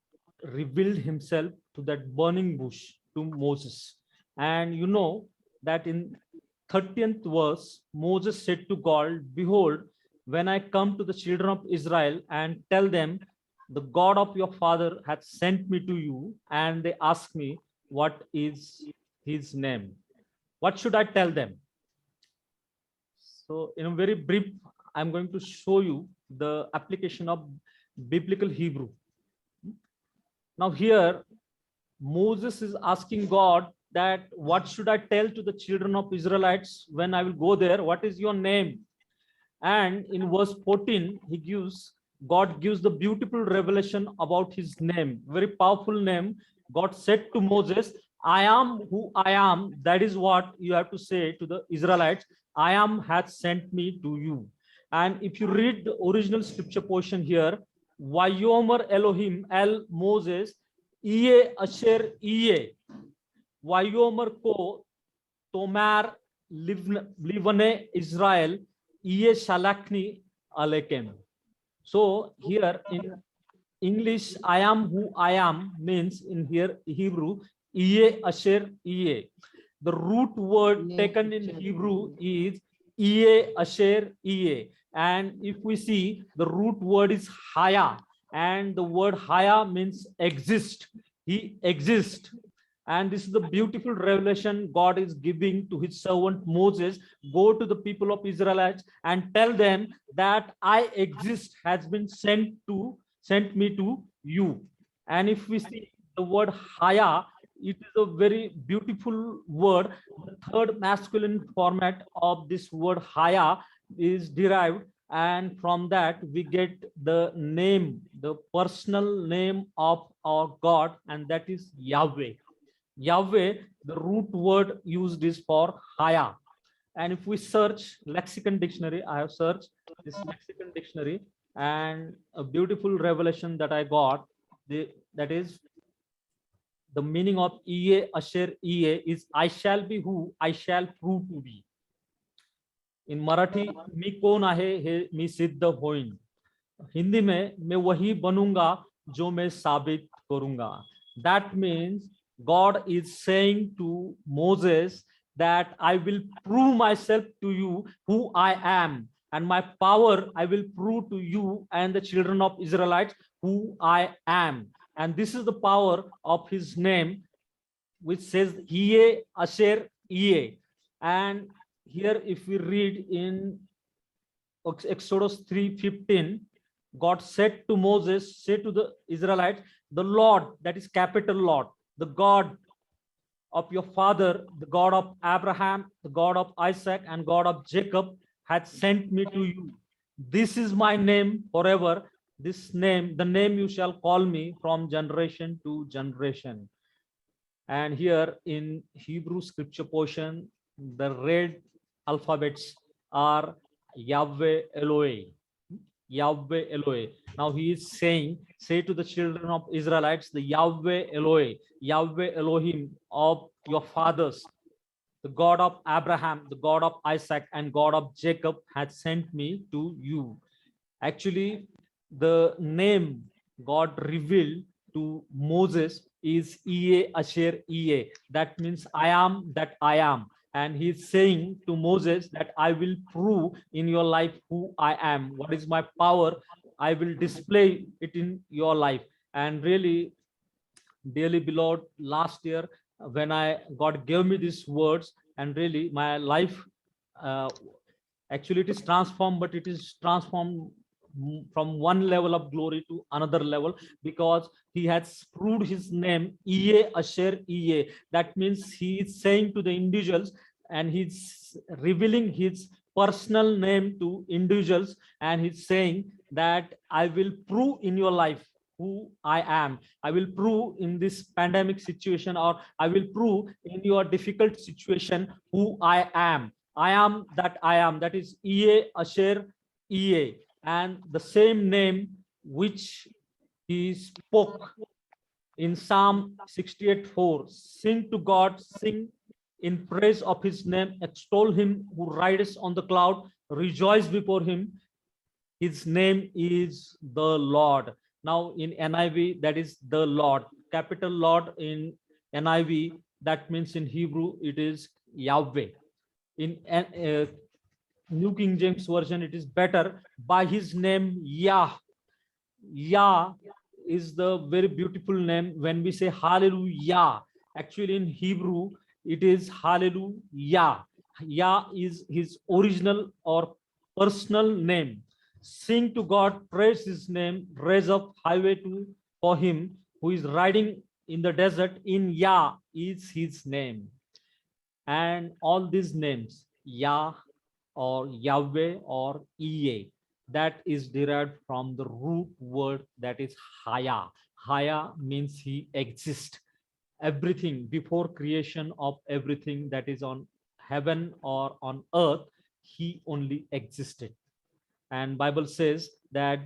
revealed himself to that burning bush to Moses. And you know that in 30th verse, Moses said to God, behold, when I come to the children of Israel and tell them, the God of your father hath sent me to you, and they ask me, what is his name? What should I tell them? So in a very brief, I'm going to show you the application of biblical Hebrew. Now here, Moses is asking God that what should I tell to the children of Israelites when I will go there? What is your name? And in verse 14, God gives the beautiful revelation about his name, very powerful name. God said to Moses, I am who I am. That is what you have to say to the Israelites. I am hath sent me to you. And if you read the original scripture portion here, Vayomer Elohim El Moses, Iye Asher Iye, Vayomer Ko Tomar Livane Israel, Iye Shalakni Alekem. So here in English, I am who I am means in here Hebrew, Iye Asher Iye. The root word taken in Hebrew is Iye Asher Iye. And if we see, the root word is Haya, and the word Haya means exist. He exists. And this is the beautiful revelation God is giving to his servant Moses. Go to the people of Israelites and tell them that I exist has been sent me to you. And if we see the word Haya, it is a very beautiful word. The third masculine format of this word Haya is derived, and from that we get the name, the personal name of our God, and that is Yahweh. Yahweh, the root word used is for Haya. And if we search lexicon dictionary, I have searched this lexicon dictionary, and a beautiful revelation that I got, that is the meaning of Iye Asher Iye is I shall be who I shall prove to be. In Marathi, मी कोण आहे हे मी सिद्ध होईन. हिंदी में मैं वही बनूंगा जो मैं साबित करूंगा. That means God is saying to Moses that I will prove myself to you who I am, and my power I will prove to you and the children of Israelites who I am. And this is the power of his name, which says Iye Asher Iye. And here if we read in Exodus 3:15, God said to Moses, say to the Israelites, the Lord, that is capital Lord, the God of your father, the God of Abraham, the God of Isaac, and God of Jacob, had sent me to you. This is my name forever, this name, the name you shall call me from generation to generation. And here in Hebrew scripture portion, the red alphabets are Yahweh Elohim. Yahweh Elohim. Now he is saying, say to the children of Israelites, the Yahweh Elohim, Yahweh Elohim of your fathers, the God of Abraham, the God of Isaac, and God of Jacob has sent me to you. Actually, the name God revealed to Moses is Eye Asher Eye. That means I am that I am. And he's saying to Moses that I will prove in your life who I am. What is my power? I will display it in your life. And really, dearly beloved, last year when God gave me these words, and really my life, actually it is transformed, but it is transformed from one level of glory to another level, because he has proved his name Eye Asher Eye. That means he is saying to the individuals, and he's revealing his personal name to individuals, and he's saying that I will prove in your life who I am. I will prove in this pandemic situation, or I will prove in your difficult situation who I am. I am that I am. That is Eye Asher Eye. And the same name which he spoke in Psalm 68:4. Sing to God, sing in praise of his name, extol him who rides on the cloud, rejoice before him. His name is the Lord. Now in NIV, that is the Lord, capital Lord in NIV, that means in Hebrew, it is Yahweh. In New King James Version, it is better, by his name, Yah. Yah is the very beautiful name. When we say hallelujah, actually in Hebrew, it is hallelujah. Yah is his original or personal name. Sing to God, praise his name, raise up highway for him who is riding in the desert. In Yah is his name. And all these names, Yah or Yahweh or Eye, that is derived from the root word that is Haya. Haya means he exists. Everything before creation of everything that is on heaven or on earth, he only existed. And Bible says that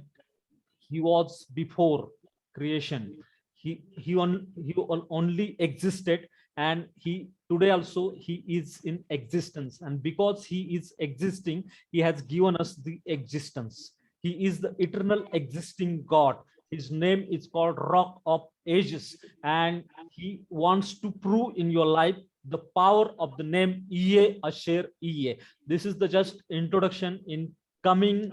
he was before creation. He only existed, and he today also he is in existence. And because he is existing, he has given us the existence. He is the eternal existing God. His name is called Rock of Ages, and he wants to prove in your life the power of the name Eye Asher Eye. This is the just introduction. In coming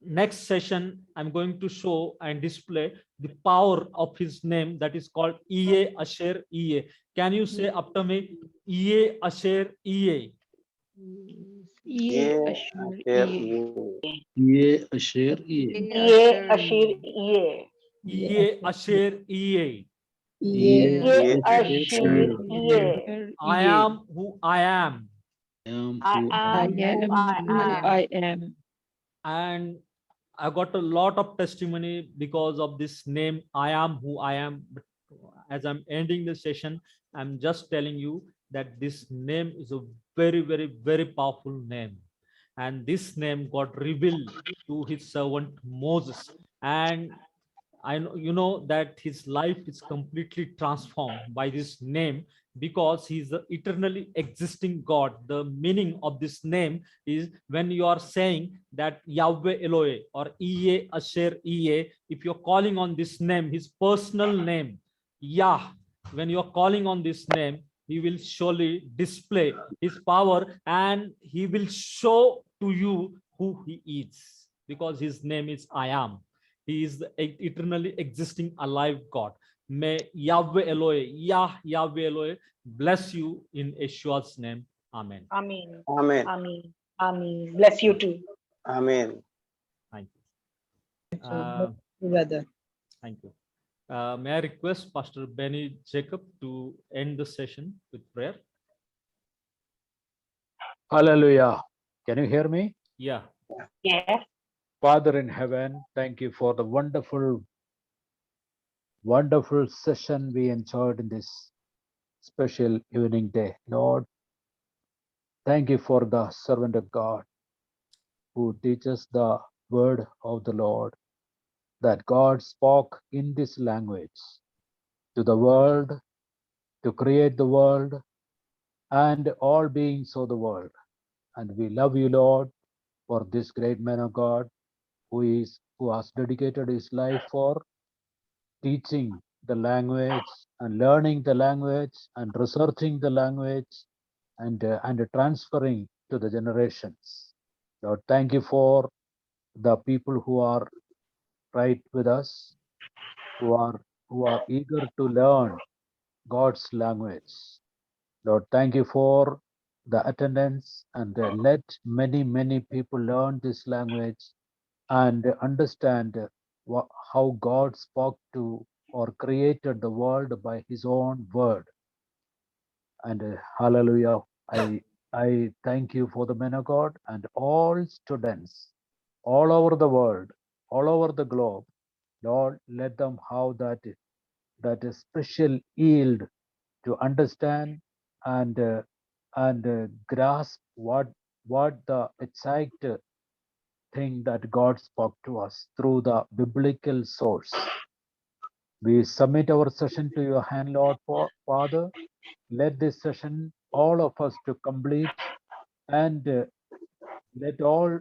next session, I'm going to show and display the power of his name that is called Eye Asher Eye. Can you say after me, Eye Asher Eye? Ye Asher Ye. Ye Asher Ye. Ye Ashir Ye. Eye Asher Eye. Ye Ye Asher Ashir Ye. I am who I am. I I am am who I who am. I am. And I got a lot of testimony because of this name, I am who I am. But as I'm ending the session, I'm just telling you that this name is a very, very, very powerful name. And this name got revealed to his servant Moses. And I know you know that his life is completely transformed by this name, because he's the eternally existing God. The meaning of this name is, when you are saying that Yahweh Elohim or Eye Asher Eye, if you're calling on this name, his personal name, Yah, when you're calling on this name, he will surely display his power, and he will show to you who he is, because his name is I am. He is the eternally existing alive God. May Yahweh Elohim, Yahweh Elohim bless you in Yeshua's name. Amen. Amen. Amen. Amen. Amen. Bless you too. Amen. Thank you. Brother. Thank you. May I request Pastor Benny Jacob to end the session with prayer? Hallelujah. Can you hear me? Yeah. Yes. Father in heaven, thank you for the wonderful session we enjoyed in this special evening day. Lord, thank you for the servant of God who teaches the word of the Lord, that God spoke in this language to the world, to create the world, and all beings of the world. And we love you, Lord, for this great man of God who has dedicated his life for teaching the language and learning the language and researching the language and transferring to the generations. Lord, thank you for the people who are right with us, who are eager to learn God's language. Lord, thank you for the attendance, and let many people learn this language and understand how God spoke to or created the world by his own word. And hallelujah, I thank you for the men of God and all students all over the world, all over the globe. Lord, let them have that special yield to understand and grasp what the exact thing that God spoke to us through the biblical source. We submit our session to your hand, Lord Father. Let this session, all of us to complete, and let all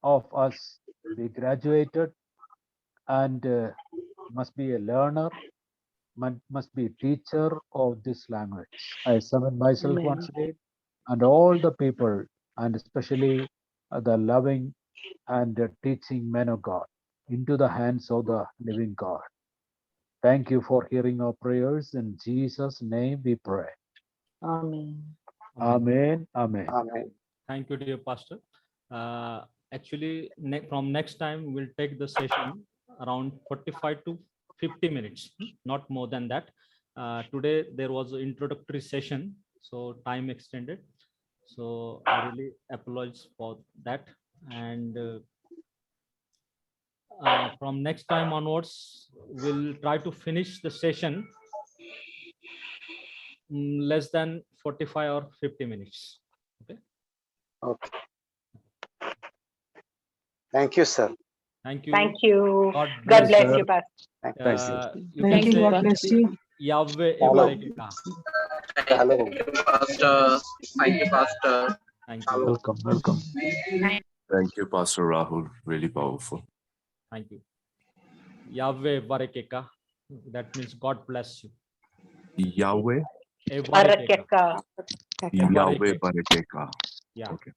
of us be graduated and must be a learner, must be a teacher of this language. I submit myself Amen. once again, and all the people, and especially the loving and teaching men of God, into the hands of the living God. Thank you for hearing our prayers. In Jesus' name we pray. Amen. Amen. Amen. Amen. Thank you, dear pastor. Actually, from next time, we'll take the session around 45 to 50 minutes, not more than that. Today, there was an introductory session, so time extended. So I really apologize for that. And from next time onwards, we'll try to finish the session less than 45 or 50 minutes. Okay. Okay. Thank you, sir. Thank you. Thank you. God God bless bless you, Pastor. Thank you. You Thank can you, say God bless you. Yahweh Hello. Evareka. Hello. Pastor. Thank you, Pastor. Thank you. Welcome. Thank you, Pastor Rahul. Really powerful. Thank you. Yahweh Evareka. That means God bless you. Yahweh, Evareka. Arakeka. Yahweh Barakeka. Yeah. Okay.